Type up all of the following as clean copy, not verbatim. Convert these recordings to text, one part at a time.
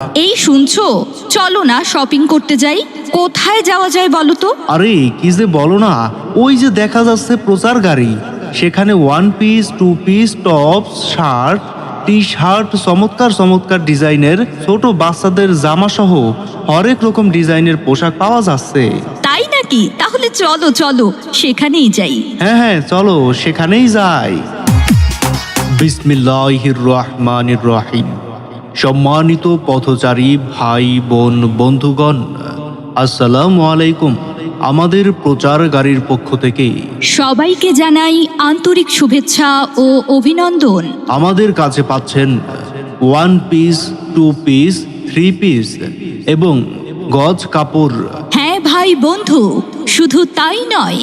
এই শুনছো, চলো না শপিং করতে যাই। কোথায় যাওয়া যায় বলো তো? আরে কি যে বলো না, ওই যে দেখা যাচ্ছে প্রচার গাড়ি, সেখানে one piece, two piece, tops, shirt, T shirt, চমৎকার চমৎকার ডিজাইনের ছোট বাচ্চাদের জামা সহ হরেক রকম ডিজাইনের পোশাক পাওয়া যাচ্ছে। তাই নাকি? তাহলে চলো চলো সেখানেই যাই। হ্যাঁ, চলো সেখানেই যাই। বিসমিল্লাহির রহমানির রহিম। সম্মানিত পথচারী ভাই বোন বন্ধুগণ, আসসালামু আলাইকুম। আমাদের প্রচার গাড়ির পক্ষ থেকে সবাইকে জানাই আন্তরিক শুভেচ্ছা ও অভিনন্দন। আমাদের কাছে পাচ্ছেন one piece, two piece, three piece এবং গজ কাপড়। হ্যাঁ ভাই বন্ধু, শুধু তাই নয়,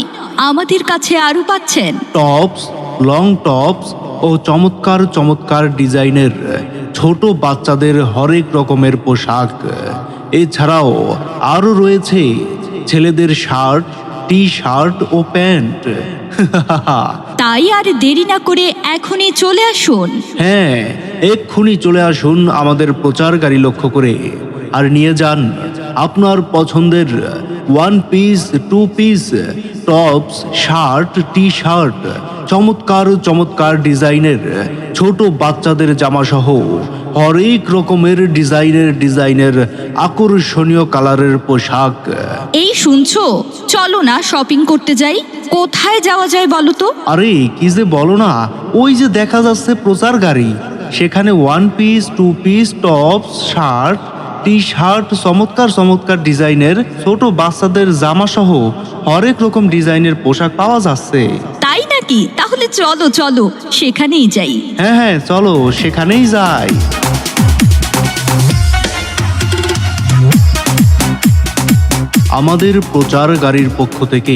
আমাদের কাছে আরো পাচ্ছেন টপস, লং টপস ও চমৎকার চমৎকার ডিজাইনের ছোট বাচ্চাদের হরেক রকমের পোশাক। এছাড়াও আরও রয়েছে ছেলেদের শার্ট, টি শার্ট ও প্যান্ট। তাই আর দেরি না করে এখনই চলে আসুন। হ্যাঁ, এক্ষুনি চলে আসুন আমাদের প্রচার গাড়ি লক্ষ্য করে, আর নিয়ে যান আপনার পছন্দের one piece, two piece, tops, shirt, T shirt, চমৎকার চমৎকার ডিজাইনের ছোট বাচ্চাদের জামা সহ হরেক রকমের ডিজাইনের আকর্ষণীয় কালারের পোশাক। এই শুনছো, চলো না শপিং করতে যাই। কোথায় যাওয়া যায় বলো তো? আরে কি যে বলো না, ওই যে দেখা যাচ্ছে প্রচার গাড়ি, সেখানে one piece, two piece, tops, shirt, T shirt, চমৎকার চমৎকার ডিজাইনের ছোট বাচ্চাদের জামা সহ হরেক রকম ডিজাইনের পোশাক পাওয়া যাচ্ছে। তাই নাকি? তাহলে চলো চলো সেখানেই যাই। হ্যাঁ, চলো সেখানেই যাই। আমাদের প্রচার গাড়ির পক্ষ থেকে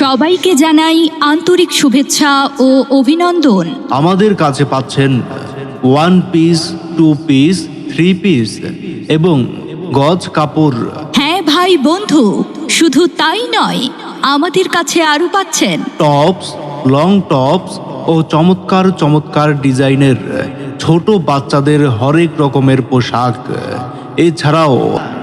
সবাইকে জানাই আন্তরিক শুভেচ্ছা ও অভিনন্দন। আমাদের কাছে পাচ্ছেন one piece, two piece, three piece এবং গজ কাপড়। হ্যাঁ ভাই বন্ধু, শুধু তাই নয়, আমাদের কাছে আরো পাচ্ছেন টপস, লং টপস ও চমৎকার চমৎকার ডিজাইনের ছোট বাচ্চাদের হরেক রকমের পোশাক। এছাড়াও